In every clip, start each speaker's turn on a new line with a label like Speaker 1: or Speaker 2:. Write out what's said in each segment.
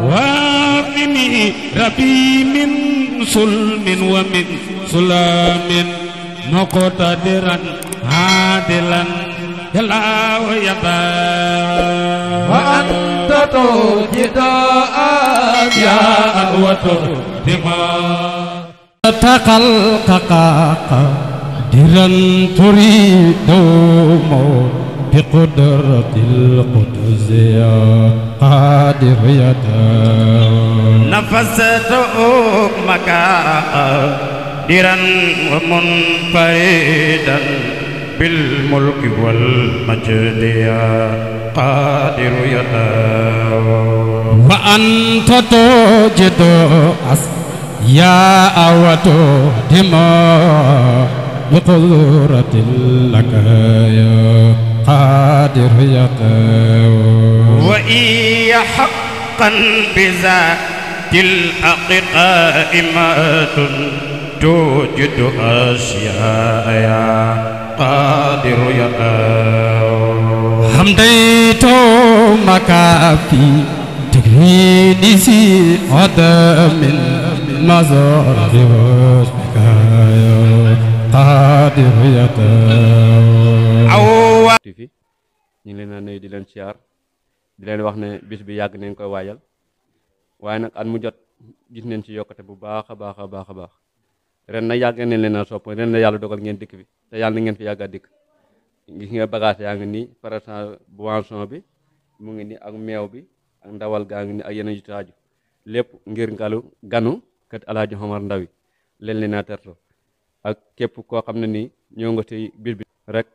Speaker 1: وافني ربي من سلم ومن سلام مقتدرا عادلا يلا ويدا
Speaker 2: وأنت توجد أبياء وتهتما
Speaker 3: تخلقك قادرا تريد بقدرة القدس يا قادر يدا
Speaker 1: نفست مكادرا ومنفردا بالملك والمجد يا قادر يدا
Speaker 3: وأنت توجد يا وتهدما بقدرة لك يا قادر يدا
Speaker 1: وإي حقا بذات الحق قائمة توجد أشياء يا قادر يدا
Speaker 3: حمديت مكافي تكريني في عدم المزار واسمك يا قادر يدا
Speaker 4: TV ñu ngi leen a nuyu di leen siyaar di leen wax ne bis bi yàgg nañ koy waajal waaye nag at mu jot gis nañ ci yokkate bu baax a baax a baax a baax ren nag yàgg nañ leen a sopp ren la yàlla dogal ngeen dikk bi te yàlla na ngeen fi yàgg a dikk gis nga bagage yaa ngi nii par exemple boisson bi mu ngi nii ak meew bi ak ndawal gaa ngi nii ak yeneen yu taaju lépp ngir ganu kat Alaaji Omar Ndaw leen leen a terto ak képp koo xam ne nii ñëw nga ci bis bi rek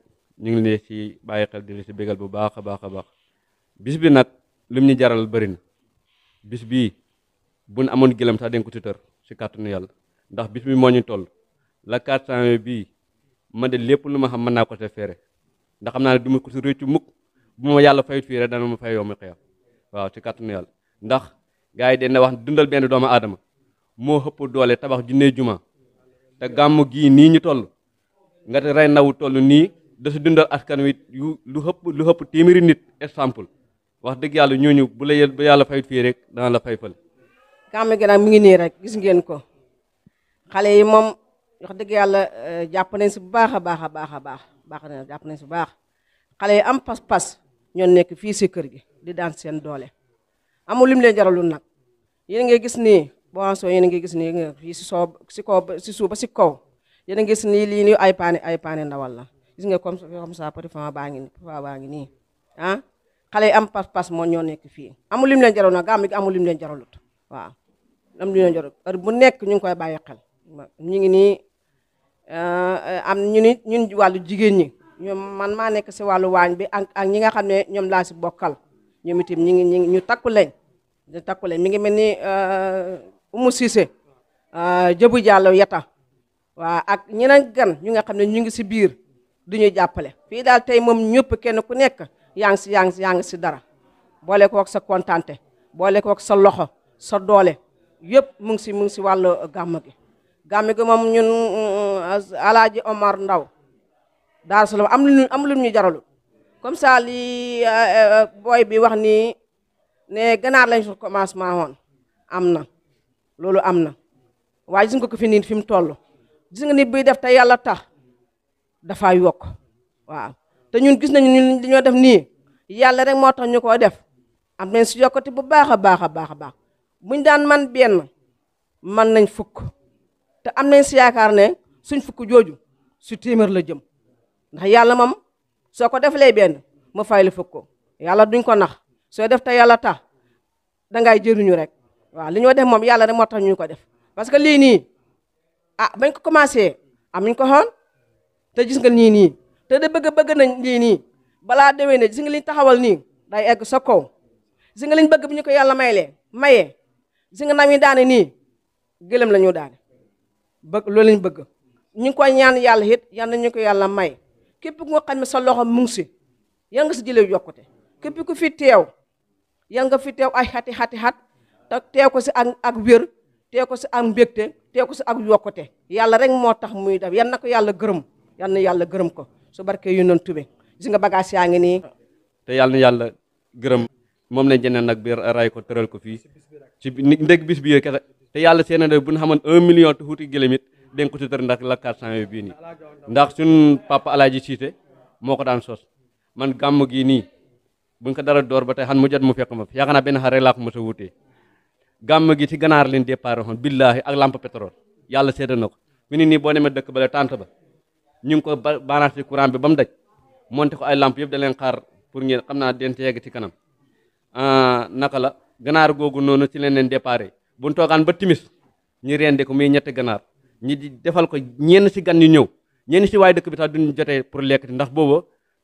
Speaker 4: ñu ngi leen ci bàyyi xel di la ci bégal bu baax a baax a baax bis bi nag lim ñu jaral bëri na bis bii buñ amoon gëlëm sax dañ ko ci tër ci kàttanu yàlla ndax bis bi moo ñu toll la 400 bii man de lépp lu ma xam mën naa ko te feere ndax xam naa ne du ma ko ci réccu mukk bu ma yàlla fayut fii rek dana ma fay yow mi xeex waaw ci kàttanu yàlla ndax gars yi dañ wax dundal benn doomu aadama moo ëpp doole tabax junne juma te gàmmu gii nii ñu toll nga te rey nawu toll nii da si dundal askan wi lu xëpp téeméeri nit exemple wax dëgg yàlla ñooñu bu yàlla fayut fii rek dana la fay fël
Speaker 5: gàmmu gi nag mi ngi nii rek gis ngeen ko xale yi moom wax dëgg yàlla jàpp nañ si bu baax a baax a baax a baax na jàpp nañ si bu baax xale yi am pas-pas ñoo nekk fii si kër gi di daan seen doole amul lim leen jaralul nag yéen ngay gis nii boisson yéen ngay gis nii fii si kaw si suuf ba si kaw yéen a ngi gis nii lii nii ay paane ndawal la gis nga comme ça petit fan baa ngi nii ah xale yi am pas-pas moo ñoo nekk fii amul lim leen jaral nag gàmm gi amul lim leen jaralut waaw am lim leen jaral heure bu nekk ñu ngi koy bàyyi xel ñu ngi nii am ñun wàllu jigéen ñi ñoom man maa nekk si wàllu waañ bi ak ñi nga xam ne ñoom laa si bokkal ñoom itam ñu takku lañ mi ngi mel ni Umu Cissé Jëbu Jàllo Yeta waaw ak ñeneen gan ñu nga xam ne ñu ngi si biir du ñuy jàppale fii daal tey moom ñëpp kenn ku nekk yaa ngi si dara boole ko ak sa kontante boole ko ak sa loxo sa doole yëpp mu ngi si wàllu gàmm gi moom ñun Alaaji Omar Ndaw Daaru Salaam am lu ñu jaralu comme ça li booy bi wax nii ne ganaar lañ su commencement woon am na loolu am na waaye gis nga ko fi nii fi mu toll gis nga ni buy def te yàlla tax dafa yokk waaw te ñun gis nañu ñun li ñoo def nii yàlla rek moo tax ñu ko def am nañ si yokkati bu baax a baax buñ daan man benn man nañ fukk te am nañ si yaakaar ne suñ fukk jooju su téeméer la jëm ndax yàlla moom soo ko defalee benn mu fay la fukk yàlla duñ ko nax soo def te yàlla tax dangay jëriñu rek waaw li ñoo def moom yàlla rek moo tax ñu ko def parce que lii nii bañ ko commencé amuñ ko xoon te gis nga nii te de bëgg nañ lii nii balaa déwee ne gis nga liñ taxawal nii day egg sa kaw gis nga liñ bëgg bi ñu ko yàlla mayee gis nga nam yi daane nii gëlëm la ñu daane loolu lañ bëgg ñu ngi koy ñaan yàlla it yal na ñu ko yàlla may képp ku nga xam ne sa loxo mu ngi si yal nga si jëlee yokkute képp ku fi teew yal nga fi teew ay xati te teew ko si ak wér teew ko si ak mbégte teew ko si ak yokkute yàlla rek moo tax muy def yan na ko yàlla gërëm yal na yàlla gërëm ko su barke yu noon tube gis nga bagage yaa ngi nii
Speaker 4: te yàlla na yàlla gërëm moom lañ jëndee nag bi ray ko tëral ko fii ci ndég bis bi kese te yàlla seen na bu ñu xamoon 1 million te xuuti gëlëm it den ko ci tër ndax la 400 yooyu bii nii ndax suñ papa Alaaji Siise moo ko daan sos man gàmm gii nii buñ ko dara door ba tey xan mu jot mu fekk ma fi yaakaar naa benn xar rek laa ko mos a wutee gàmm gi ci ganaar leen départ xoon billaahi ak lampe pétrole yàlla seeta na ko fi ni nii boo demee dëkk bale tànt ba ñu ngi ko branché ci courant bi ba mu daj monté ko ay lampe yëpp da leen xaar pour ngeen xam naa den ci yegg ci kanam naka la ganaar googu noonu ci leen départ buñ toogaan ba timis ñi rendi ko muy ñetti ganaar ñi di defal ko ñenn si gan ñu ñëw ñenn si waaye dëkk bi tax duñ jotee pour lekk ndax booba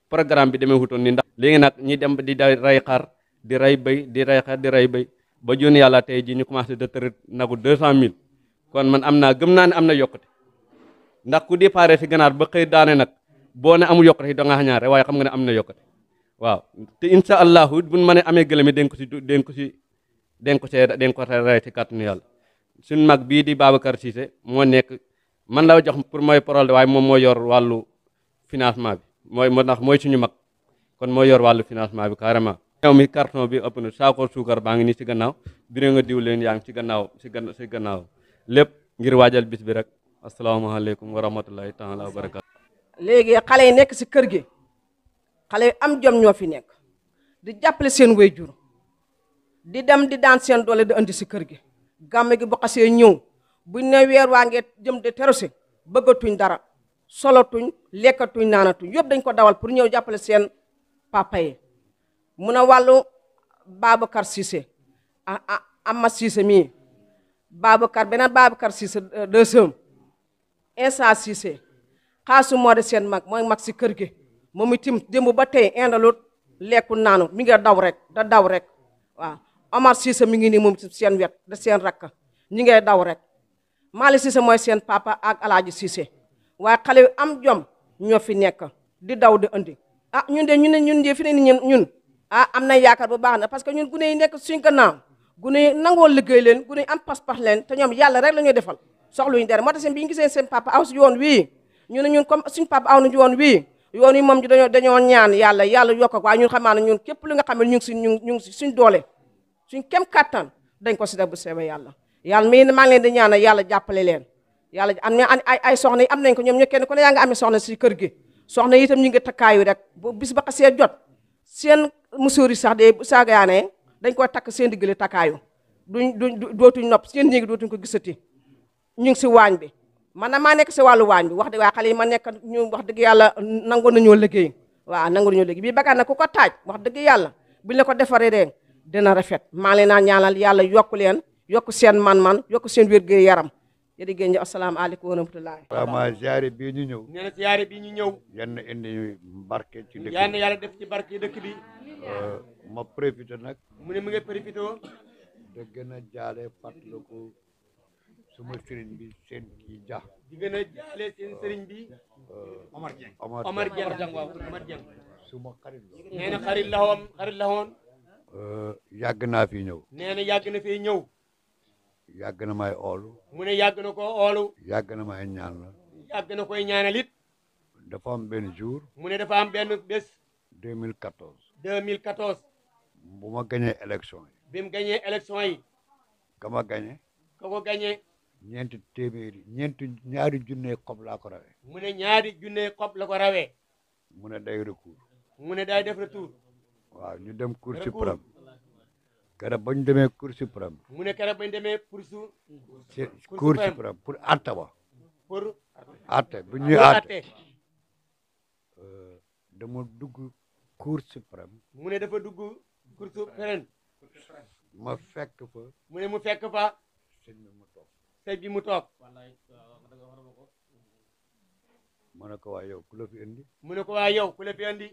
Speaker 4: programme bi demee wutoon ni ndax léegi nag ñi dem di rey xar di rey béy di rey xar di rey béy ba joon yàlla tey ji ñu commencé de tër nagu 200 000 kon man am naa gëm naa ne am na yokkute ndax ku déparé si ganaar ba xëy daane nag boo ne amul yokkute da nga xañaare waaye xam nga ne am na yokkute waaw te incha allahu buñ mënee amee gëlëmi den ko rey ci kàttanu yàlla suñ mag bii di Babacar Cissé moo nekk man la jox pour mooy parole waaye moom moo yor wàllu financement bi moo ndax mooy suñu mag kon moo yor wàllu financement bi carrément ñëw mi carton bi ëpp na saako suukar baa ngi nii ci gannaaw biri nga diw leen yaa ngi ci gannaaw lépp ngir waajal bis bi rek asalaamaaleykum wa rahmatullahi taala wa barakatu
Speaker 5: léegi xale yi nekk si kër gi xale yi am jom ñoo fi nekk di jàppale seen waajur di dem di daan seen doole di andi si kër gi gàmm gi bu xasee ñëw buñ ne weer waa ngee jëm de terosé bëggatuñ dara solatuñ lekkatuñ naanatuñ yëpp dañ ko dawal pour ñëw jàppale seen papa yi mun a wàllu Babacar Cissé Amma Cissé mii beneen Babacar Cissé deuxième Insa Cissé xaasu moo de seen mag mooy mag si kër gi moom itam démb ba tey indalut lekku naanu mi ngi daw rek da daw rek waaw Omar Cissé mi ngi nii moom seen wet da seen rakk ñi ngay daw rek Mali Cissé mooy seen papa ak Alaaji Cissé waaye xale yu am jom ñoo fi nekk di daw di andi ñun de fi ne ni ñun am na yaakaar bu baax na parce que ñun gune yi nekk suñ gannaaw gune yi nangoo liggéey leen gune yi am pas-pas leen te ñoom yàlla rek la ñuy defal soxluñu dara moo tax seen bi ñu gisee seen papa aw si yoon wii ñu ne ñun comme suñ papa aw na yoon wii yoon yi moom dañoo ñaan yàlla yokk ko waaye ñun xamaa ne ñun képp li nga xam ne ñu ngi si suñ doole suñ kem kattan dañ ko si def bu seebe yàlla mii maa ngi leen di ñaanal yàlla jàppale leen yàlla am na ay soxna yi am nañ ko ñoom ñu kenn ku ne yaa nga amee soxna si kër gi soxna yi itam ñu ngi takkaayu rek bu bis ba xasee jot seen musóor yi sax de bu saagaane dañ koy takk seen diggale takkaayu dootuñ nopp seen néegi dootuñ ko gisati ñu ngi si waañ bi man na maa nekk si wàllu waañ bi wax dëgg waa xale yi ma nekk ñu wax dëgg yàlla nangu nañoo liggéey waaw nangu nañoo liggéey bii bakkaan na ku ko taaj wax dëgg yàlla buñ la ko defaree rek dina rafet maa leen naa ñaanal yàlla yokku leen yokku seen man-man yokku seen wér-gu yaram yéen génn asalaamaaleykum wa rahmatullahi
Speaker 6: vraiment ziare bii ñu ñëw
Speaker 2: nee na ziare bii ñu ñëw
Speaker 6: yan na indi barke ci dëkk
Speaker 2: yal na yàlla def ci barke dëkk bi
Speaker 6: ma profité nag
Speaker 2: mu ne mu ngi profité
Speaker 6: da gën a jaale fàttaliku suma sëriñ bi seen kii ja
Speaker 2: di gën a jaale seen sëriñ bi Omar Dieng Omar Dieng
Speaker 6: suma xarit la
Speaker 2: nee na xarit la woon
Speaker 6: yàgg naa fi ñëw
Speaker 2: nee na yàgg na fee ñëw
Speaker 6: yàgg na may oolu
Speaker 2: mu ne yàgg na ko oolu
Speaker 6: yàgg na may ñaan la
Speaker 2: yàgg na koy ñaanal it
Speaker 6: dafa am benn jour
Speaker 2: mu ne dafa am benn bés
Speaker 6: 2014 bu ma gañee élection yi
Speaker 2: bi mu gañee élection yi
Speaker 6: ka ma gañe
Speaker 2: ka ko gañee
Speaker 6: ñaari junne xob laa ko rawee
Speaker 2: mu ne ñaari junne xob la ko rawee
Speaker 6: mu ne day recours
Speaker 2: mu ne day def retour
Speaker 6: waaw ñu dem cour suprême keroog ba ñu demee cour suprême
Speaker 2: mu ne keroog ba ñu demee pour
Speaker 6: cour suprême pour atte ba
Speaker 2: pour
Speaker 6: atte bu ñuy atte dama dugg cour suprême
Speaker 2: mu ne dafa dugg cour suprême
Speaker 6: ma fekk fa
Speaker 2: mu ne mu fekk fa sëñ bi mu toog
Speaker 6: ma ne ko waa yow ku la fi indi
Speaker 2: mu ne ko waa yow ku la fi indi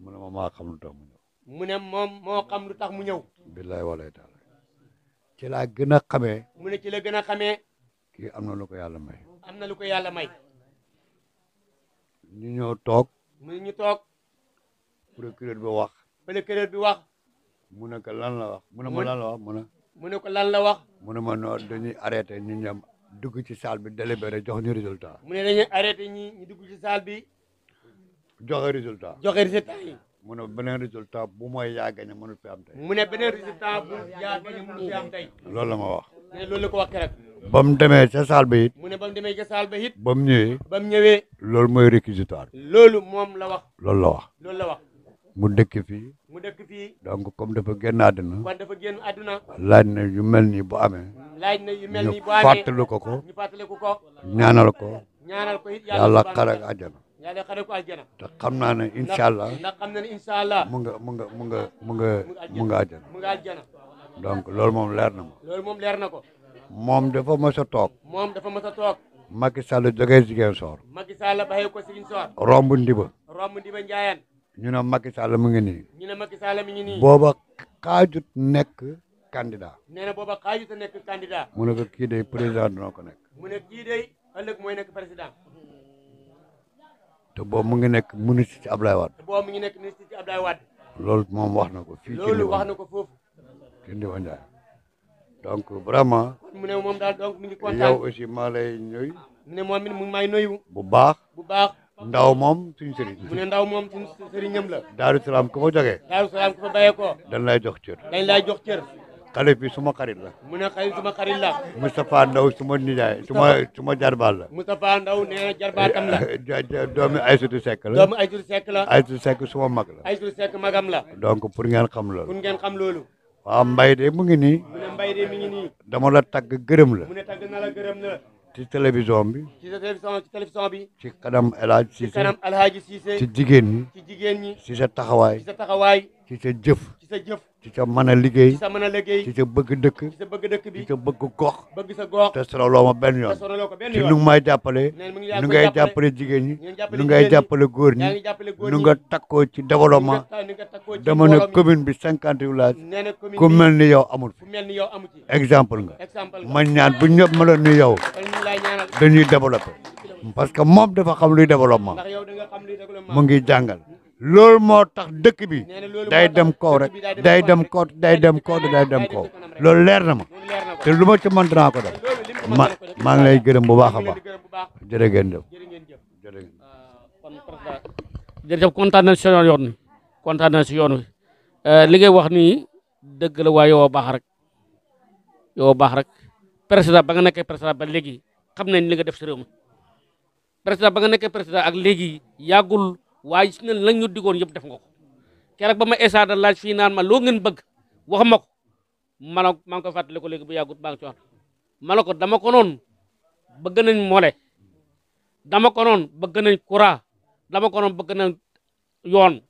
Speaker 6: mu ne ma maa xam lu tax mu ñëw
Speaker 2: mu ne moom moo xam lu tax mu ñëw
Speaker 6: billahi wallahi taala ci laa gën a xamee
Speaker 2: mu ne ci la gën a xamee
Speaker 6: kii am na lu ko yàlla may
Speaker 2: am na lu ko yàlla may
Speaker 6: ñu ñëw toog
Speaker 2: mu ne ñu toog
Speaker 6: procureur bi wax
Speaker 2: procureur bi wax
Speaker 6: mu ne ko lan la wax mu ne ma lan la wax
Speaker 2: mu ne ko lan la wax
Speaker 6: mu ne ma noo dañuy arrêté ñu ñam dugg ci salle bi délibéré jox ñu résultat
Speaker 2: mu ne dañuy arrêté ñu dugg ci salle bi
Speaker 6: joxe résultat
Speaker 2: yi
Speaker 6: mu ne beneen résultat bu mooy yaa gagné mënul fi am tey.
Speaker 2: mu ne beneen résultat bu yaa gagné mënu fi am tey.
Speaker 6: loolu la ma wax.
Speaker 2: ne loolu la ko wax keroog.
Speaker 6: ba mu demee ca saal ba it.
Speaker 2: mu ne ba mu demee ca saal ba it.
Speaker 6: ba mu ñëwee.
Speaker 2: ba mu ñëwee.
Speaker 6: loolu mooy réquisitoire.
Speaker 2: loolu moom la wax.
Speaker 6: loolu la wax.
Speaker 2: loolu la wax.
Speaker 6: mu dëkk fii.
Speaker 2: mu dëkk fii.
Speaker 6: donc comme dafa génn àddina.
Speaker 2: kon dafa génn àdduna.
Speaker 6: laaj na yu mel nii bu amee.
Speaker 2: laaj na yu mel nii bu
Speaker 6: ñu
Speaker 2: amee
Speaker 6: fàttali ko ko.
Speaker 2: ñu fàttaliku ko.
Speaker 6: ñaanal ko.
Speaker 2: ñaanal ko it
Speaker 6: yàlla xare ak àjjana.
Speaker 2: yàlla xare ko àjjana.
Speaker 6: te xam naa ne incha allah.
Speaker 2: ndax xam na ne incha allah.
Speaker 6: mu nga àjjana.
Speaker 2: mu nga àjjana.
Speaker 6: donc loolu moom leer na ma.
Speaker 2: loolu moom leer na ko.
Speaker 6: moom dafa mës a toog.
Speaker 2: moom dafa mës a toog.
Speaker 6: Macky Sall jógee Ziguinchor.
Speaker 2: Macky Sall baxee ko Ziguinchor.
Speaker 6: romb Ndiba.
Speaker 2: romb Ndiba Ndiayane.
Speaker 6: ñu ne Macky Sall mu ngi nii.
Speaker 2: ñu ne Macky Sall mi ngi nii.
Speaker 6: booba xaajut nekk candidat.
Speaker 2: nee na booba xaajut a nekk candidat.
Speaker 6: mu ne ko kii de président dina ko nekk.
Speaker 2: mu ne kii de ëllëg mooy nekk président.
Speaker 6: te boobu mu ngi nekk ministre ci Ablaye Wade.
Speaker 2: te boobu mu ngi nekk ministre ci Ablaye Wade.
Speaker 6: loolu moom wax na ko fii.
Speaker 2: loolu wax na ko foofu.
Speaker 6: ci Ndiba Ndiaye. donc vraiment.
Speaker 2: mu ne moom daal donc mi ngi kontaan.
Speaker 6: yow aussi maa lay nuyu.
Speaker 2: mu ne moom it mu ngi may nuyu.
Speaker 6: bu baax.
Speaker 2: bu baax.
Speaker 6: ndaw moom suñu sëriñ.
Speaker 2: mu ne ndaw moom suñu sëriñam la.
Speaker 6: Daaru Salaam ku fa jógee.
Speaker 2: Daaru Salaam ku fa bayee ko.
Speaker 6: dañ lay jox cër.
Speaker 2: dañ lay jox cër.
Speaker 6: xale bi suma xarit la.
Speaker 2: mu ne xarit suma xarit la.
Speaker 6: Moustapha Ndaw suma nijaay suma jarbaal la.
Speaker 2: Moustapha Ndaw nee na jarbaatam la.
Speaker 6: doomi Aïssatou Seck la.
Speaker 2: doomu Aïssatou Seck la.
Speaker 6: Aïssatou Seck suma mag la.
Speaker 2: Aïssatou Seck magam la.
Speaker 6: donc pour ngeen xam
Speaker 2: pour
Speaker 6: loolu.
Speaker 2: ngeen xam loolu.
Speaker 6: waaw mbay de mu ngi nii.
Speaker 2: mu ne mbay de mi ngi nii.
Speaker 6: dama la tagg gërëm la.
Speaker 2: mu ne tagg na la gërëm na la.
Speaker 6: ci télévision bi.
Speaker 2: ci télévision bi.
Speaker 6: ci kanam El Hadj
Speaker 2: ci
Speaker 6: Cissé.
Speaker 2: kanam Alhaji Cissé.
Speaker 6: ci jigéen ñi.
Speaker 2: ci jigéen ñi.
Speaker 6: ci sa taxawaay.
Speaker 2: ci sa taxawaay.
Speaker 6: ci sa jëf.
Speaker 2: ci sa jëf.
Speaker 6: ci sa mën a liggéey.
Speaker 2: ci sa mën a liggéey.
Speaker 6: ci sa bëgg dëkk.
Speaker 2: ci sa bëgg dëkk bi.
Speaker 6: ci sa bëgg gox.
Speaker 2: bëgg sa gox.
Speaker 6: te soroloo ma benn
Speaker 2: te
Speaker 6: yoon.
Speaker 2: sonaloo ko benn
Speaker 6: ci
Speaker 2: yoon.
Speaker 6: nu may jàppale.
Speaker 2: nee mu ngi
Speaker 6: nu ngay jàppale jigéen ñi. nu ngay jàppale góor
Speaker 2: yaa
Speaker 6: ñi.
Speaker 2: ngi jàppale góor
Speaker 6: nu
Speaker 2: ñi.
Speaker 6: nga takkoo ci développement.
Speaker 2: ni nga takkoo ci
Speaker 6: dama ne
Speaker 2: mbooloo mi.
Speaker 6: commune bi 50 villages.
Speaker 2: nee na commune
Speaker 6: ku
Speaker 2: bi
Speaker 6: mel ni yow amul
Speaker 2: fu mel ni yow amu ci.
Speaker 6: exemple nga.
Speaker 2: exemple nga.
Speaker 6: ma ñaan bu ñëpp meloon ni yow
Speaker 2: kon ñu lay ñaanal.
Speaker 6: dañuy développé parce que moom dafa xam luy développement
Speaker 2: ndax yow da nga xam li développement.
Speaker 6: mu ngi jàngal loolu moo tax dëkk bi
Speaker 2: nee na loolu
Speaker 6: day
Speaker 2: moo tax
Speaker 6: dem kaw rek
Speaker 2: dëkk bi
Speaker 6: day dem kaw day dem kaw day dem kaw loolu leer na ma
Speaker 2: loolu leer na ko.
Speaker 6: te lu ma ci mën dinaa ko def
Speaker 2: loolu li mu
Speaker 6: ma
Speaker 2: ko def.
Speaker 6: maa ngi lay gërëm bu baax a
Speaker 2: maa ngi leen
Speaker 6: baax
Speaker 2: di gërëm bu baax.
Speaker 6: jërë ngeen jëf
Speaker 2: jërë ngeen jëf.
Speaker 6: jërë ngeen
Speaker 2: kon président jërëjëf kontaan nañ si yoon wi kontaan nañ si yoon wi li ngay wax nii dëgg la waaye yow a baax rek yow a baax rek président ba nga nekkee président ba léegi xam nañ li nga def si réew mi président ba nga nekkee président ak léegi yàggul waaye si ne lañ ñu digoon yëpp def nga ko keroog ba ma esaada laaj fii naan ma loo ngeen bëgg wax ma ko maa ngi koy fàttali ko léegi bu yàggut baa ngi ci wax ma ne ko dama ko noonu bëgg nañ mole dama ko noonu bëgg nañ courant dama ko noonu bëgg nañ yoon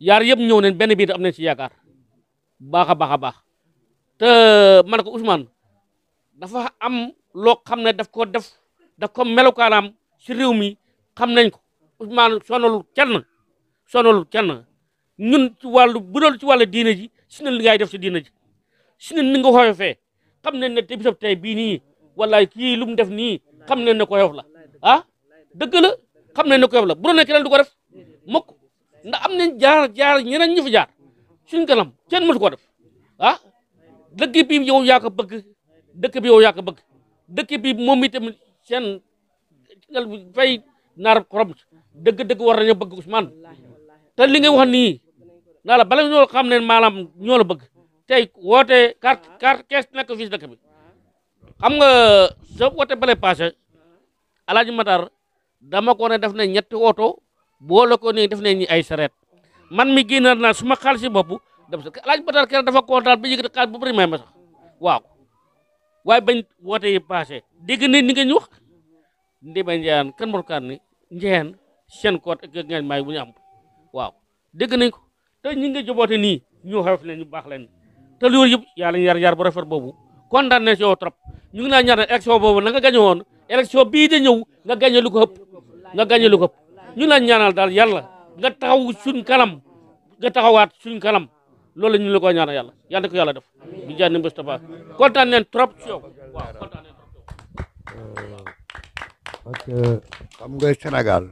Speaker 2: yaar yëpp ñëw nañ benn bii am nañ ci yaakaar baax a baax a baax te ma ne ko Ousmane dafa am loo xam ne daf ko melukaanaam ci réew mi xam nañ ko Ousmane sonalul kenn ñun ci wàllu bu doon ci wàllu diine ji si ne li ngay def ci diine ji si ne ni nga xooyo fee xam nañ ne te bisab tey bii nii wallaay kii lu mu def nii xam nañ ne ko yow la ah dëgg la xam nañ ne ko yow la bu doon ne keneen du ko def mukk ndax am nañ jaar ñeneen ñu fi jaar suñ kanam kenn mësu ko def ah dëkk bi yow yaa ko bëgg dëkk bi yow yaa ko bëgg dëkk bi moom itam seen fay naar xorom dëgg war nañu bëgg Ousmane te li nga wax nii naa la bala ñoo xam ne maanaam ñoo la bëgg tey woote carte kees nekk fii si dëkk bi xam nga sa woote bale passé Alaaji Matar dama ko ne def na ñetti oto boole ko nii def nañ ñi ay sareet man mi génnaat naa suma xaalis si bopp dem sa Alaaji Matar kenn dafa kontaan ba yëkkati xaalis bu bëri may ma sax waaw waaye bañ woote yi passé dégg nañ ni nga ñu wax Ndiba Ndiayane kan morkaan ni Ndiayane seen koot ak ngeen may bu ñu am waaw dégg nañ ko te ñi nga joboote nii ñu xew leen ñu baax leen te loolu yëpp yàlla ñu yar bu rafet boobu kontaan nañ si yow trop ñu ngi naa ñaan élection boobu na nga gañe woon élection bii de ñëw nga gañe lu ko ëpp ñu ngi la ñaanal daal yàlla nga taxaw suñ kanam nga taxawaat suñ kanam loolu ñu la ko ñaanal yàlla yàlla ko yàlla def bi jaani Moustapha kontaan nañ trop si yow waaw kontaan nañ trop
Speaker 6: parce que xam nga Sénégal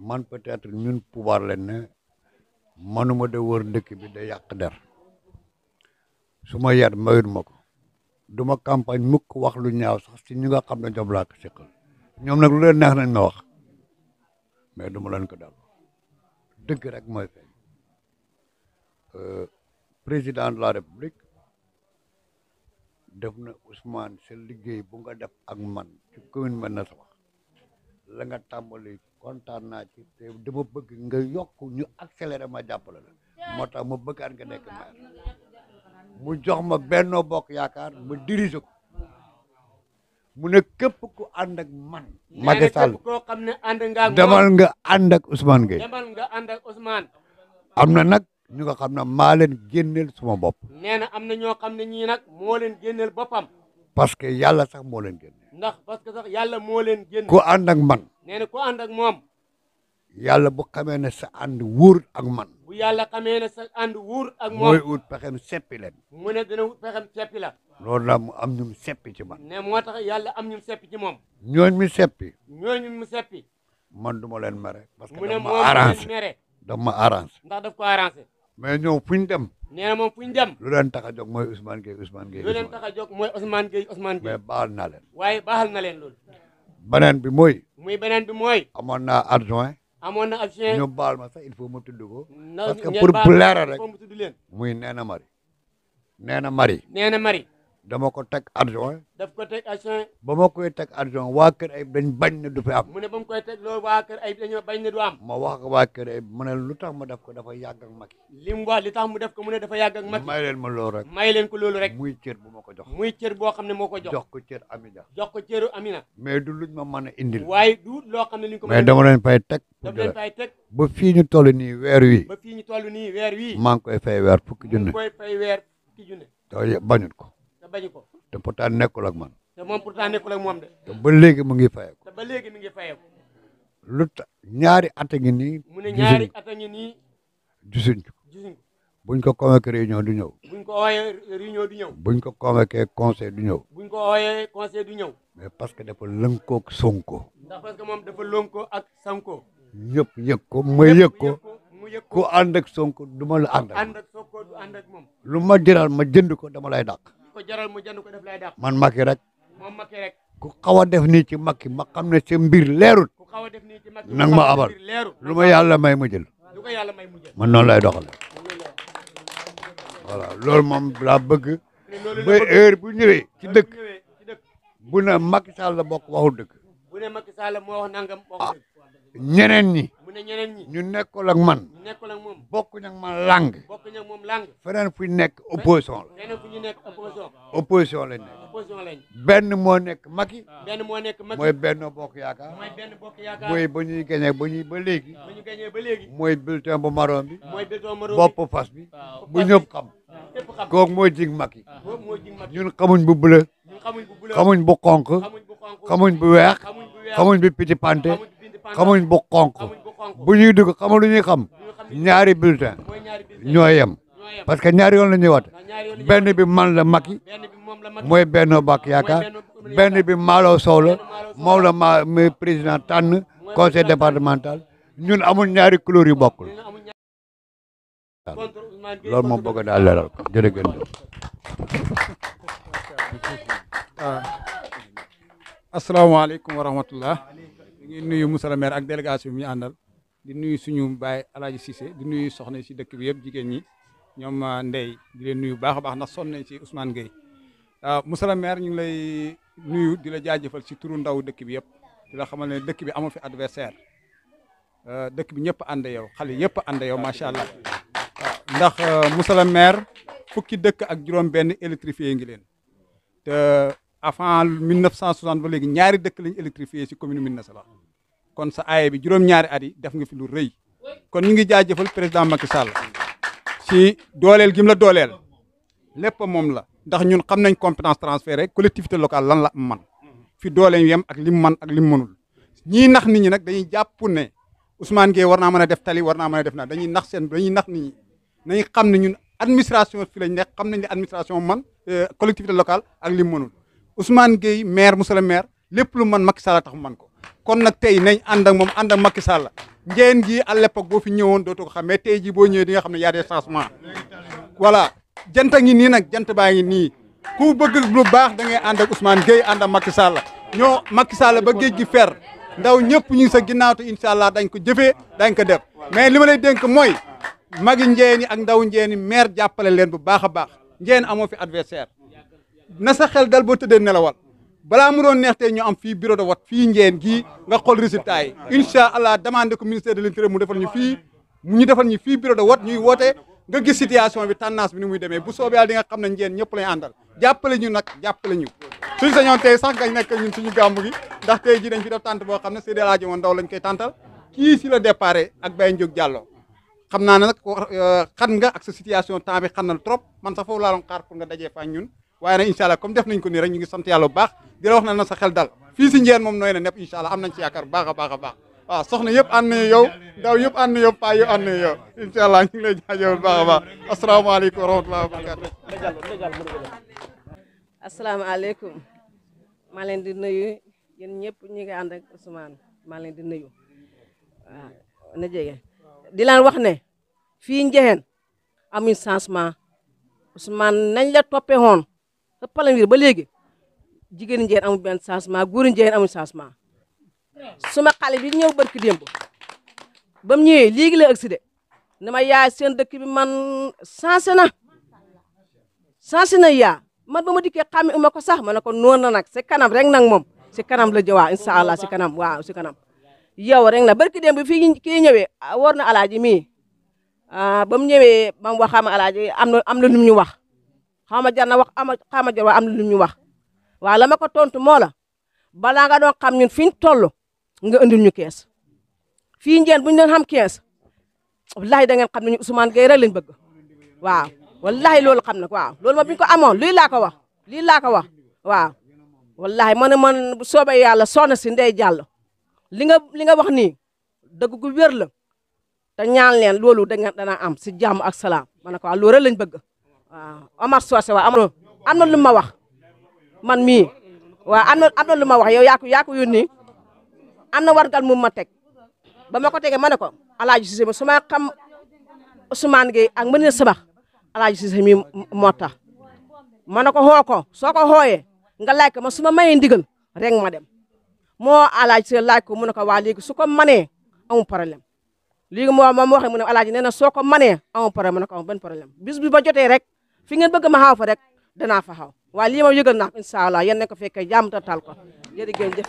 Speaker 6: man peut-être ñun pouvoir leen ne manuma de wër dëkk bi da yàq der su ma yar mayut ma ko du ma campagne mukk wax lu ñaaw sax si ñi nga xam ne ñoom laa ko seqal ñoom nag lu leen neex nañ ma wax mais du ma leen ko dal dëgg rek mooy feeñ président de la république def na Ousmane sa liggéey bu nga def ak man ci commune Médina Sabakh la nga tàmbali kontaan naa ci te dama bëgg nga yokk ñu accéléré ma jàppale la moo tax ma bëggaat nga nekk maire mu jox ma Benno Bokk Yaakaar ma dirige ko mu ne képp ku ànd ak man Macky Sall
Speaker 2: koo xam ne ànd nga ak
Speaker 6: demal nga ànd ak Ousmane Gueye
Speaker 2: demal nga ànd ak Ousmane
Speaker 6: am na nag ñu nga xam ne maa leen génneel suma bopp
Speaker 2: nee na am na ñoo xam ne ñii nag moo leen génneel boppam
Speaker 6: parce que yàlla sax moo leen génne
Speaker 2: ndax parce que sax yàlla moo leen génn
Speaker 6: ku ànd ak man
Speaker 2: nee na ku ànd ak moom
Speaker 6: yàlla bu xamee ne sa ànd wóor ak man
Speaker 2: bu yàlla xamee ne sa ànd wuur ak moom
Speaker 6: mooy ut pexem seppi leen
Speaker 2: mu ne dina wut pexem seppi la
Speaker 6: loolu la mu am ñum seppi ci man
Speaker 2: ne moo tax yàlla am ñu seppi ci moom
Speaker 6: ñooñ mi seppi
Speaker 2: ñooñu mu seppi
Speaker 6: man du ma leen mere parce que
Speaker 2: mu ne
Speaker 6: daf
Speaker 2: moom
Speaker 6: ma
Speaker 2: leen
Speaker 6: arrangé
Speaker 2: mere
Speaker 6: daf ma arrangé
Speaker 2: ndax daf ko arrangé
Speaker 6: mais ñëw fu ñu dem
Speaker 2: nee na moom fu ñu dem
Speaker 6: lu leen tax a jóg mooy Ousmane Gueye Ousmane Gueye
Speaker 2: lu leen tax a jóg mooy Ousmane Gueye Ousmane Gueye
Speaker 6: mais baal naa leen
Speaker 2: waaye baaxal na leen loolu
Speaker 6: beneen bi mooy
Speaker 2: muy beneen bi mooy
Speaker 6: amoon naa adjoint
Speaker 2: amoon na adjoint
Speaker 6: ñu baal ma sax il faut ma tudd ko
Speaker 2: na
Speaker 6: parce que
Speaker 2: ngeen
Speaker 6: pour
Speaker 2: baal
Speaker 6: bu leeral rek
Speaker 2: foo mu tudd leen
Speaker 6: muy Néné Marie Néné Marie
Speaker 2: nee na Marie
Speaker 6: dama ko teg adjoint
Speaker 2: daf ko teg adjoint
Speaker 6: ba ma koy teg adjoint waa kër ay dañ bañ ne du fi am
Speaker 2: mu ne ba mu koy teg loolu waa kër ay dañoo bañ ne du am
Speaker 6: ma wax ko waa kër ay mu ne lu tax ma def ko dafa yàgg ak Macky
Speaker 2: li mu wax li tax mu def ko mu ne dafa yàgg ak Macky
Speaker 6: may leen ma loolu rek
Speaker 2: may leen ko loolu rek
Speaker 6: muy cër bu ma ko jox
Speaker 2: muy cër boo xam ne moo ko jox
Speaker 6: jox ko cër Amida
Speaker 2: jox ko cëru Amina
Speaker 6: mais du luñ ma mën a indil
Speaker 2: waaye du loo xam ne li ñu ko
Speaker 6: mais dama leen fay teg
Speaker 2: daf leen fay teg
Speaker 6: ba fii ñu toll nii weer wi
Speaker 2: ba fii ñu toll nii weer wii
Speaker 6: maa ngi koy fay weer fukki
Speaker 2: mu
Speaker 6: junne
Speaker 2: ngi koy fay weer fukki junne
Speaker 6: te bañut ko
Speaker 2: te bañu ko
Speaker 6: te pourtant nekkul ak man
Speaker 2: te moom pourtant nekkul ak moom de
Speaker 6: te ba léegi mu ngi fayee ko
Speaker 2: te ba léegi mi ngi fayeeku
Speaker 6: lu tax ñaari at a ngi nii
Speaker 2: mu ne ñaari at a ngi nii
Speaker 6: gisuñ ko
Speaker 2: gisuñ ko
Speaker 6: buñ ko convoqué réunion du ñëw
Speaker 2: buñ ko ooyee réunion du ñëw
Speaker 6: buñ ko convoqué conseil du ñëw
Speaker 2: buñ ko ooyee conseil du ñëw
Speaker 6: mais parce que dafa lënkoog Sonko
Speaker 2: ndax parce que moom dafa lonko ak Sonko
Speaker 6: ñëpp yëg ko ma yëg ko
Speaker 2: mu yëg
Speaker 6: ku ànd ak Sonko du ma la ànd ak
Speaker 2: ànd ak Sonko du ànd ak moom
Speaker 6: lu ma jëral ma jënd ko dama lay dàq
Speaker 2: ko jaral mu jënd ko def lay dàq
Speaker 6: man Macky rek
Speaker 2: moom Macky rek
Speaker 6: ku xaw a def nii ci Macky ma xam ne sa mbir leerut
Speaker 2: ku xaw a def nii ci Macky
Speaker 6: nang ma abal
Speaker 2: leeru
Speaker 6: lu ma yàlla may ma jël
Speaker 2: lu ko yàlla may mu jël
Speaker 6: man noonu lay doxale voilà loolu moom laa bëgg ba heure bu ñëwee ci dëkk
Speaker 2: ñëwee ci dëkk
Speaker 6: bu ne Macky Sall la bokk waxul dëgg
Speaker 2: bu ne Macky Sall moo wax nangam wax dëgg
Speaker 6: ñeneen ñi
Speaker 2: mu ne ñeneen ñi
Speaker 6: ñu nekkul ak man
Speaker 2: ñu nekkul ak moom
Speaker 6: bokk nag man lang
Speaker 2: bokk ñak moom lang
Speaker 6: feneen fu ñu nekk opposition la
Speaker 2: feneen fu ñu nekk opposition
Speaker 6: opposition lañ nekk
Speaker 2: opposition lañ
Speaker 6: benn moo nekk Macky
Speaker 2: benn moo nekk Macky
Speaker 6: mooy Benno Bokk Yaakaar
Speaker 2: mooy benn bokk yaakaar
Speaker 6: mooy ba ñuy gañee ba léegi
Speaker 2: ba ñu gañee ba léegi
Speaker 6: mooy bulletin bu marron bi
Speaker 2: mooy béton maro
Speaker 6: bopp fas bi bu ñëpp xam
Speaker 2: képp xam
Speaker 6: kooku mooy jig Macky
Speaker 2: boobu moo jig Macky
Speaker 6: ñun xamuñ bu bleu
Speaker 2: ñun xamuñ bu bula
Speaker 6: xamuñ bu xonq
Speaker 2: xamuñ bu xonk
Speaker 6: xamuñ bu weex
Speaker 2: xamuñ bu weex
Speaker 6: xamuñ bu piti pante
Speaker 2: xamuñ bu bindi panda
Speaker 6: xamuñ bu xonq
Speaker 2: xamuñ bu xonk
Speaker 6: bu ñuy dugg xamal lu ñuy xam ñaari bulletin
Speaker 2: mooy ñaari bulletin
Speaker 6: ñoo yem
Speaker 2: ñoo yem
Speaker 6: parce que ñaari yoon la ñuy wate
Speaker 2: ndax ñaari yoon la
Speaker 6: benn bi man la Macky
Speaker 2: benn bi moom la Macky
Speaker 6: mooy Benno Bokk Yaakaar benn bi Malo Sow la moom la ma président tànn conseil départemental ñun amul ñaari couleur yu bokkul
Speaker 2: ñu amul ñaari contre Ousmane Gueye
Speaker 6: loolu moom bëgg daal leeral ko jërëjëf.
Speaker 3: asalaamaaleykum wa rahmatullah ñu ngi nuyu monsieur le maire ak délégation bi ñu àndal di nuyu suñu baay Alaaji Cissé di nuyu soxna si dëkk bi yëpp jigéen ñi ñoom Ndey di leen nuyu baax a baax ndax sonn nañ si Ousmane Gueye monsieur le maire ñu ngi lay nuyu di la jaajëfal si turu ndaw dëkk bi yëpp di la xamal ne dëkk bi amul fi adversaire dëkk bi ñëpp ànd yow xale yëpp ànd yow macha allah ndax monsieur le maire fukki dëkk ak juróom-benn électrifié ngi leen te avant 1960 ba léegi ñaari dëkk lañ électrifié si commune Médina Sabakh kon sa aaye bi juróom-ñaari at yi def nga fi lu rëy kon ñu ngi jaajëfal président Macky Sall si dooleel gi mu la dooleel lépp moom la ndax ñun xam nañ compétence transférée collectivité locale lan la man fi dooleem yem ak lim man ak lim mënul ñii nax nit ñi nag dañuy jàpp ne Ousmane Gueye war naa mën a def tali war naa mën a def naa dañuy nax nit ñi nañu xam ne ñun administration fi lañ nekk xam nañ ne administration man collectivité locale ak lim mënul Ousmane Gueye maire monsieur le maire lépp lu man Macky Sall tax mu man ko kon nag tey nañ ànd ak moom ànd ak Macky Sall njeen gi à l'époque boo fi ñëwoon dootoo ko xam mais tey jii boo ñëwee di nga xam ne y a des changements voilà jant ngi nii nag jant baa ngi nii ku bëgg lu baax da ngay ànd ak Ousmane Gueye ànd ak Macky Sall ñoo Macky Sall ba géej gi fer ndaw ñëpp ñu ngi sa ginnaaw te incha allah dañ ko jëfee dañ ko def mais li ma lay dénk mooy magi Njeen ak ndaw Njeen maire jàppale leen bu baax a baax Njeen amoo fi adversaire na sa xel dal boo tëddee nelawal balaa mu doon neex tey ñu am fii bureau de vote fii Njeen gii nga xool résultat yi incha allah demandé ko ministère de l'intérieur mu defal ñu fii bureau de vote ñuy woote nga gis situation bi tendance bi ni muy demee bu soobee yàlla di nga xam ne Njeen ñëpp lañ àndal jàppale ñu nag jàppale ñu suñ sañoon tey sax nga nekk ñun suñu gàmmu gi ndax tey ji dañ fi def tànt boo xam ne Seydi El Hadji Omar Ndaw lañ koy tàntal kii si la déparé ak Baye Ndiog Diallo xam naa ne nag xan nga ak sa situation temps bi xam na trop man sax foofu laa doon xaar pour nga dajee fa ñun waaye nag incha allah comme def nañ ko nii rek ñu ngi sant yàlla bu baax di la wax na sa xel dal fii si Njeen moom nooy na nepp incha allah am nañ ci yaakaar baax a baax a baax waaw soxna yëpp ànd nañu yow ndaw yëpp ànd na yow paa yëpp ànd nañu yow incha allah ñu ngi lay jaajëfal baax a baax asalaamaaleykum wa rahmatulah wa barakatu
Speaker 5: asalaamaaleykum maa leen di nuyu yéen ñëpp ñi ngi ànd ak Ousmane maa leen di nuyu waaw na jege di leen wax ne fii Njexeen amuñ changement Ousmane nañ la toppee woon sa Palangir ba léegi jigéen Njexeen amuñ benn changement góor Njexeen amuñ changement suma xale bi ñëw barki démb ba mu ñëwee léegi la agsi de ne ma yaay seen dëkk bi man changé na yaa man ba ma dikkee xàmme uma ko sax ma ne ko noonu na nag si kanam rek nag moom si kanam la jëwaa incha allah si kanam waaw si kanam yow rek na barki démb fii kii ñëwee war na alaaji mii ba mu ñëwee ba mu wax xama alaaji am na lu ñu wax xama jar na wax xama jar am na lu ñu wax waaw la ma ko tontu moo la balaa nga doon xam ñun fi ñu toll nga andil ñu kees fii Njeen bu ñu doon xam kees wallahi da ngeen xam ne ñu Ousmane Gueye rek lañ bëgg waaw wallahi loolu xam na waaw loolu ma bi ñu ko amoon lii laa ko wax waaw wallahi man bu soobee yàlla soxna si Ndey Diallo li nga wax nii dëgg gu wér la te ñaan leen loolu dana am si jàmm ak salaam ma ne ko waaw loolu rek lañ bëgg waaw Omar Socé waaw am na lu ma wax man mii waaw am na lu ma wax yow yaa ko yónni am na wargal mu ma teg ba ma ko tegee ma ne ko Alaaji Cissé su ma xam Ousmane Gueye ak mën na sabax Alaaji Cissé mi moo tax ma ne ko xoo ko soo ko xooyee nga laaj ko ma su ma mayee ndigal rek ma dem moo Alaaji Cissé laaj ko mu ne ko waa léegi su ko manee amul problème léegi moom waxee mu ne Alaaji nee na soo ko manee amul problème ma ne ko amul benn problème bis bi ba jotee rek fi ngeen bëgg ma xaw fa rek danaa fa xaw waaye lii ma yëgal naa incha allah yéen ne ko fekkee jàmm ta tal ko jërëjëf